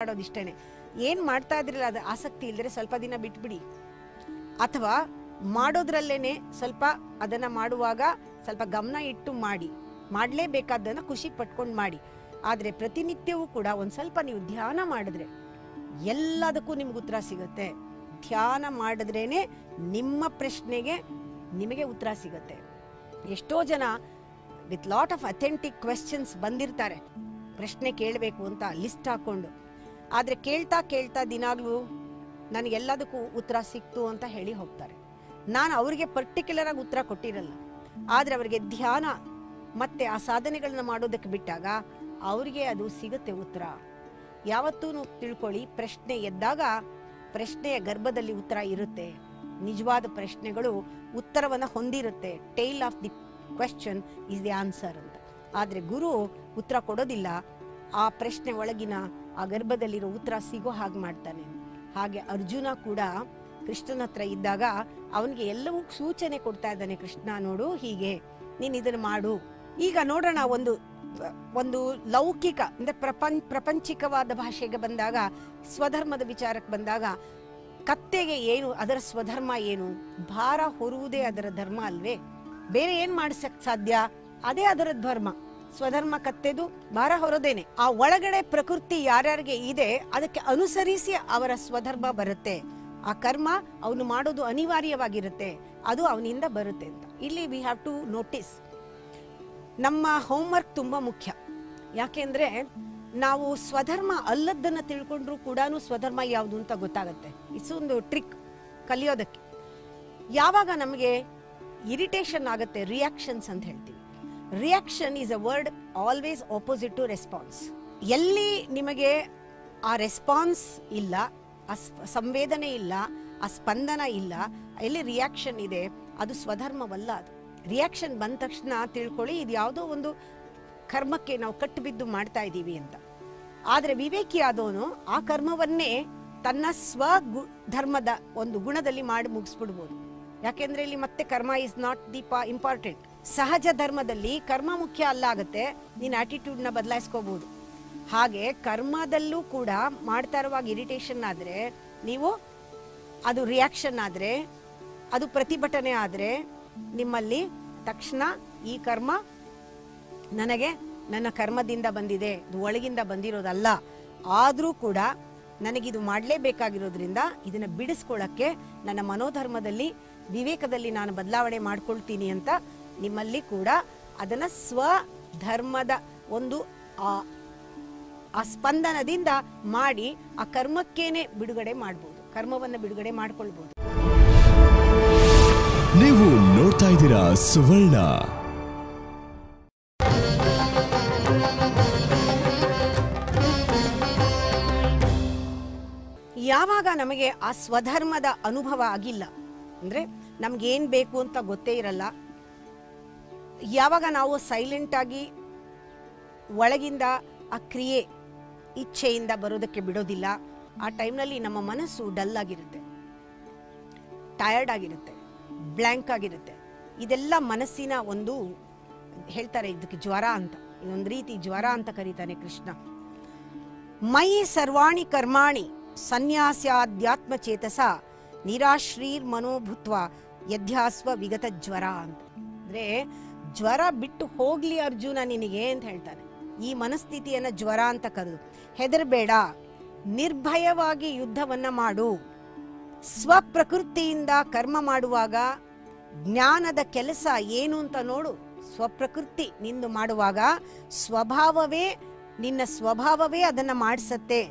ಮಾಡೋದಿಷ್ಟೇನೆ. ಏನ್ ಮಾಡ್ತಾ ಇದ್ರಲ್ಲ ಅದು ಆಸಕ್ತಿ ಇಲ್ಲದ್ರೆ ಸ್ವಲ್ಪ ದಿನ ಬಿಟ್ಬಿಡಿ, ಅಥವಾ ಮಾಡೋದ್ರಲ್ಲೇನೆ ಸ್ವಲ್ಪ ಅದನ್ನ ಮಾಡುವಾಗ ಸ್ವಲ್ಪ ಗಮನ ಇಟ್ಟು ಮಾಡಿ, ಮಾಡಲೇಬೇಕಾದ್ದನ್ನ ಖುಷಿ ಪಟ್ಕೊಂಡು ಮಾಡಿ. ಆದ್ರೆ ಪ್ರತಿನಿತ್ಯವೂ ಕೂಡ ಒಂದ್ ಸ್ವಲ್ಪ ನೀವು ಧ್ಯಾನ ಮಾಡಿದ್ರೆ ಎಲ್ಲದಕ್ಕೂ ನಿಮ್ಗೆ ಉತ್ತರ ಸಿಗುತ್ತೆ. ಧ್ಯಾನ ಮಾಡಿದ್ರೇನೆ ನಿಮ್ಮ ಪ್ರಶ್ನೆಗೆ ನಿಮಗೆ ಉತ್ತರ ಸಿಗುತ್ತೆ. ಎಷ್ಟೋ ಜನ with lot of authentic questions ಬಂದಿರ್ತಾರೆ ಪ್ರಶ್ನೆ ಕೇಳಬೇಕು ಅಂತ ಲಿಸ್ಟ್ ಹಾಕೊಂಡು. ಆದ್ರೆ ಕೇಳ್ತಾ ಕೇಳ್ತಾ ದಿನಾಗ್ಲೂ ನನಗೆಲ್ಲದಕ್ಕೂ ಉತ್ತರ ಸಿಕ್ತು ಅಂತ ಹೇಳಿ ಹೋಗ್ತಾರೆ. ನಾನು ಅವರಿಗೆ ಪರ್ಟಿಕ್ಯುಲರ್ ಆಗಿ ಉತ್ತರ ಕೊಟ್ಟಿರಲ್ಲ, ಆದ್ರೆ ಅವರಿಗೆ ಧ್ಯಾನ ಮತ್ತೆ ಆ ಸಾಧನೆಗಳನ್ನ ಮಾಡೋದಕ್ಕೆ ಬಿಟ್ಟಾಗ ಅವರಿಗೆ ಅದು ಸಿಗುತ್ತೆ ಉತ್ತರ. ಯಾವತ್ತೂ ತಿಳ್ಕೊಳ್ಳಿ, ಪ್ರಶ್ನೆ ಎದ್ದಾಗ ಪ್ರಶ್ನೆಯ ಗರ್ಭದಲ್ಲಿ ಉತ್ತರ ಇರುತ್ತೆ. ನಿಜವಾದ ಪ್ರಶ್ನೆಗಳು ಉತ್ತರವನ್ನ ಹೊಂದಿರುತ್ತೆ. Tail of the question is the answer ಅಂತ. ಆದ್ರೆ ಗುರು ಉತ್ತರ ಕೊಡೋದಿಲ್ಲ, ಆ ಪ್ರಶ್ನೆ ಒಳಗಿನ ಆ ಗರ್ಭದಲ್ಲಿರೋ ಉತ್ತರ ಸಿಗೋ ಹಾಗೆ ಮಾಡ್ತಾನೆ. ಹಾಗೆ ಅರ್ಜುನ ಕೂಡ ಕೃಷ್ಣನ ಹತ್ರ ಇದ್ದಾಗ ಅವನಿಗೆ ಎಲ್ಲವೂ ಸೂಚನೆ ಕೊಡ್ತಾ ಇದ್ದಾನೆ. ಕೃಷ್ಣ ನೋಡು, ಹೀಗೆ ನೀನ್ ಇದನ್ನ ಮಾಡು. ಈಗ ನೋಡೋಣ, ಒಂದು ಲೌಕಿಕ ಅಂದ್ರೆ ಪ್ರಪಂಚಿಕವಾದ ಭಾಷೆಗೆ ಬಂದಾಗ, ಸ್ವಧರ್ಮದ ವಿಚಾರಕ್ಕೆ ಬಂದಾಗ, ಕತ್ತೆಗೆ ಏನು ಅದರ ಸ್ವಧರ್ಮ ಏನು? ಭಾರ ಹೊರುವುದೇ ಅದರ ಧರ್ಮ ಅಲ್ವೇ? ಬೇರೆ ಏನ್ ಮಾಡಿಸಕ್ ಸಾಧ್ಯ? ಅದೇ ಅದರ ಧರ್ಮ. ಸ್ವಧರ್ಮ ಕತ್ತೆದು ಭಾರ ಹೊರೋದೇನೆ. ಆ ಒಳಗಡೆ ಪ್ರಕೃತಿ ಯಾರ್ಯಾರಿಗೆ ಇದೆ ಅದಕ್ಕೆ ಅನುಸರಿಸಿ ಅವರ ಸ್ವಧರ್ಮ ಬರುತ್ತೆ. ಆ ಕರ್ಮ ಅವನು ಮಾಡೋದು ಅನಿವಾರ್ಯವಾಗಿರುತ್ತೆ, ಅದು ಅವನಿಂದ ಬರುತ್ತೆ ಅಂತ. ಇಲ್ಲಿ ವಿ ಹ್ಯಾವ್ ಟು ನೋಟಿಸ್, ನಮ್ಮ ಹೋಮ್ವರ್ಕ್ ತುಂಬಾ ಮುಖ್ಯ. ಯಾಕೆಂದ್ರೆ ನಾವು ಸ್ವಧರ್ಮ ಅಲ್ಲದನ್ನ ತಿಳ್ಕೊಂಡ್ರು ಕೂಡ ಸ್ವಧರ್ಮ ಯಾವುದು ಅಂತ ಗೊತ್ತಾಗುತ್ತೆ. ಇಟ್ಸ್ ಒಂದು ಟ್ರಿಕ್ ಕಲಿಯೋದಕ್ಕೆ. ಯಾವಾಗ ನಮಗೆ ಇರಿಟೇಷನ್ ಆಗುತ್ತೆ, ರಿಯಾಕ್ಷನ್ಸ್ ಅಂತ ಹೇಳ್ತೀವಿ. Reaction is a word always opposite to response. ಎಲ್ಲಿ ನಿಮಗೆ ಆ ರೆಸ್ಪಾನ್ಸ್ ಇಲ್ಲ, ಆ ಸಂವೇದನೆ ಇಲ್ಲ, ಆ ಸ್ಪಂದನ ಇಲ್ಲ, ಎಲ್ಲಿ ರಿಯಾಕ್ಷನ್ ಇದೆ, ಅದು ಸ್ವಧರ್ಮವಲ್ಲ. ಅದು ರಿಯಾಕ್ಷನ್ ಬಂದ ತಕ್ಷಣ ತಿಳ್ಕೊಳ್ಳಿ, ಇದು ಯಾವುದೋ ಒಂದು ಕರ್ಮಕ್ಕೆ ನಾವು ಕಟ್ಟು ಬಿದ್ದು ಮಾಡ್ತಾ ಇದ್ದೀವಿ ಅಂತ. ಆದ್ರೆ ವಿವೇಕಿ ಆದವನು ಆ ಕರ್ಮವನ್ನೇ ತನ್ನ ಧರ್ಮದ ಒಂದು ಗುಣದಲ್ಲಿ ಮಾಡಿ ಮುಗಿಸ್ಬಿಡ್ಬೋದು. ಯಾಕೆಂದ್ರೆ ಇಲ್ಲಿ ಮತ್ತೆ ಕರ್ಮ ಇಸ್ ನಾಟ್ ದಿ ಇಂಪಾರ್ಟೆಂಟ್. ಸಹಜ ಧರ್ಮದಲ್ಲಿ ಕರ್ಮ ಮುಖ್ಯ ಅಲ್ಲ ಆಗುತ್ತೆ, ನೀನ್ ಆಟಿಟ್ಯೂಡ್ ನ ಬದಲಾಯಿಸ್ಕೋಬಹುದು. ಹಾಗೆ ಕರ್ಮದಲ್ಲೂ ಕೂಡ ಮಾಡ್ತಾ ಇರುವಾಗ ಇರಿಟೇಷನ್ ಆದ್ರೆ, ನೀವು ಅದು ರಿಯಾಕ್ಷನ್ ಆದ್ರೆ, ಅದು ಪ್ರತಿಭಟನೆ ಆದ್ರೆ, ನಿಮ್ಮಲ್ಲಿ ತಕ್ಷಣ ಈ ಕರ್ಮ ನನಗೆ ನನ್ನ ಕರ್ಮದಿಂದ ಬಂದಿದೆ, ಇದು ಒಳಗಿಂದ ಬಂದಿರೋದಲ್ಲ, ಆದ್ರೂ ಕೂಡ ನನಗಿದು ಮಾಡಲೇಬೇಕಾಗಿರೋದ್ರಿಂದ ಇದನ್ನ ಬಿಡಿಸ್ಕೊಳ್ಳಕ್ಕೆ ನನ್ನ ಮನೋಧರ್ಮದಲ್ಲಿ, ವಿವೇಕದಲ್ಲಿ ನಾನು ಬದಲಾವಣೆ ಮಾಡ್ಕೊಳ್ತೀನಿ ಅಂತ ನಿಮ್ಮಲ್ಲಿ ಕೂಡ ಅದನ್ನ ಸ್ವಧರ್ಮದ ಒಂದು ಆ ಸ್ಪಂದನದಿಂದ ಮಾಡಿ ಆ ಕರ್ಮಕ್ಕೇನೆ ಬಿಡುಗಡೆ ಮಾಡಬಹುದು, ಕರ್ಮವನ್ನ ಬಿಡುಗಡೆ ಮಾಡ್ಕೊಳ್ಬಹುದು. ನೀವು ನೋಡ್ತಾ ಇದ್ದೀರಾ ಸುವರ್ಣ. ಯಾವಾಗ ನಮಗೆ ಆ ಸ್ವಧರ್ಮದ ಅನುಭವ ಆಗಿಲ್ಲ ಅಂದ್ರೆ, ನಮ್ಗೇನ್ ಬೇಕು ಅಂತ ಗೊತ್ತೇ ಇರಲ್ಲ, ಯಾವಾಗ ನಾವು ಸೈಲೆಂಟ್ ಆಗಿ ಒಳಗಿಂದ ಆ ಕ್ರಿಯೆ ಇಚ್ಛೆಯಿಂದ ಬರೋದಕ್ಕೆ ಬಿಡೋದಿಲ್ಲ, ಆ ಟೈಮ್ನಲ್ಲಿ ನಮ್ಮ ಮನಸ್ಸು ಡಲ್ ಆಗಿರುತ್ತೆ, ಟಯರ್ಡ್ ಆಗಿರುತ್ತೆ, ಬ್ಲ್ಯಾಂಕ್ ಆಗಿರುತ್ತೆ. ಇದೆಲ್ಲ ಮನಸ್ಸಿನ ಒಂದು, ಹೇಳ್ತಾರೆ ಇದಕ್ಕೆ ಜ್ವರ ಅಂತ, ಇದೊಂದು ರೀತಿ ಜ್ವರ ಅಂತ ಕರೀತಾನೆ ಕೃಷ್ಣ. ಮಯಿ ಸರ್ವಾಣಿ ಕರ್ಮಾಣಿ ಸನ್ಯಾಸ್ಯಾಧ್ಯಾತ್ಮ ಚೇತಸ ನಿರಾಶ್ರೀರ್ ಮನೋಭೂತ್ವ ಯಧ್ಯಾಸ್ವ ವಿಗತ ಜ್ವರ ಅಂತ. ಅಂದ್ರೆ ಜ್ವರ ಬಿಟ್ಟು ಹೋಗ್ಲಿ ಅರ್ಜುನ ನಿನಗೆ ಅಂತ ಹೇಳ್ತಾನೆ. ಈ ಮನಸ್ಥಿತಿಯನ್ನ ಜ್ವರ ಅಂತ ಕರೆದು, ಹೆದರ್ಬೇಡ, ನಿರ್ಭಯವಾಗಿ ಯುದ್ಧವನ್ನ ಮಾಡು. ಸ್ವಪ್ರಕೃತಿಯಿಂದ ಕರ್ಮ ಮಾಡುವಾಗ ಜ್ಞಾನದ ಕೆಲಸ ಏನು ಅಂತ ನೋಡು. ಸ್ವಪ್ರಕೃತಿ ನಿಂದು ಮಾಡುವಾಗ ಸ್ವಭಾವವೇ, ನಿನ್ನ ಸ್ವಭಾವವೇ ಅದನ್ನ ಮಾಡಿಸತ್ತೆ.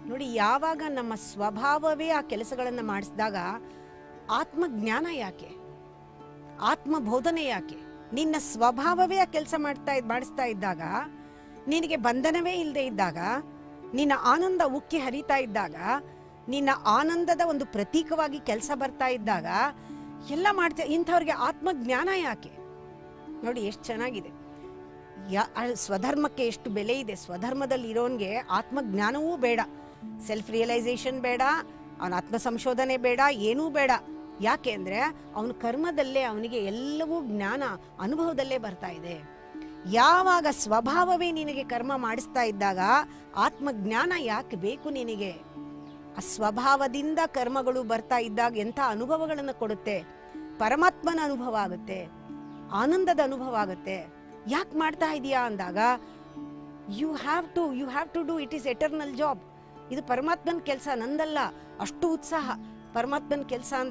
ನೋಡಿ, ಯಾವಾಗ ನಮ್ಮ ಸ್ವಭಾವವೇ ಆ ಕೆಲಸಗಳನ್ನ ಮಾಡಿಸಿದಾಗ ಆತ್ಮಜ್ಞಾನ ಯಾಕೆ, ಆತ್ಮಬೋಧನೆ ಯಾಕೆ? ನಿನ್ನ ಸ್ವಭಾವವೇ ಆ ಕೆಲಸ ಮಾಡಿಸ್ತಾ ಇದ್ದಾಗ, ನಿನಗೆ ಬಂಧನವೇ ಇಲ್ಲದೆ ಇದ್ದಾಗ, ನಿನ್ನ ಆನಂದ ಉಕ್ಕಿ ಹರಿತಾ ಇದ್ದಾಗ, ನಿನ್ನ ಆನಂದದ ಒಂದು ಪ್ರತೀಕವಾಗಿ ಕೆಲಸ ಬರ್ತಾ ಇದ್ದಾಗ ಎಲ್ಲ ಮಾಡ್ತಾ ಇಂಥವ್ರಿಗೆ ಆತ್ಮಜ್ಞಾನ ಯಾಕೆ? ನೋಡಿ ಎಷ್ಟು ಚೆನ್ನಾಗಿದೆ. ಸ್ವಧರ್ಮಕ್ಕೆ ಎಷ್ಟು ಬೆಲೆ ಇದೆ. ಸ್ವಧರ್ಮದಲ್ಲಿ ಇರೋನ್ಗೆ ಆತ್ಮಜ್ಞಾನವೂ ಬೇಡ, ಸೆಲ್ಫ್ ರಿಯಲೈಸೇಷನ್ ಬೇಡ, ಅವನ ಆತ್ಮ ಸಂಶೋಧನೆ ಬೇಡ, ಏನೂ ಬೇಡ. ಯಾಕೆ ಅಂದ್ರೆ ಅವನ ಕರ್ಮದಲ್ಲೇ ಅವನಿಗೆ ಎಲ್ಲವೂ ಜ್ಞಾನ ಅನುಭವದಲ್ಲೇ ಬರ್ತಾ ಇದೆ. ಯಾವಾಗ ಸ್ವಭಾವವೇ ನಿನಗೆ ಕರ್ಮ ಮಾಡಿಸ್ತಾ ಇದ್ದಾಗ ಆತ್ಮಜ್ಞಾನ ಯಾಕೆ ಬೇಕು ನಿನಗೆ? ಆ ಸ್ವಭಾವದಿಂದ ಕರ್ಮಗಳು ಬರ್ತಾ ಇದ್ದಾಗ ಎಂಥ ಅನುಭವಗಳನ್ನು ಕೊಡುತ್ತೆ, ಪರಮಾತ್ಮನ ಅನುಭವ ಆಗುತ್ತೆ, ಆನಂದದ ಅನುಭವ ಆಗುತ್ತೆ. ಯಾಕೆ ಮಾಡ್ತಾ ಇದೀಯಾ ಅಂದಾಗ you have to do it is eternal job. ಇದು ಪರಮಾತ್ಮನ ಕೆಲಸ, ನಂದಲ್ಲ. ಅಷ್ಟು ಉತ್ಸಾಹ ಪರಮಾತ್ಮನ ಕೆಲಸ ಅಂದ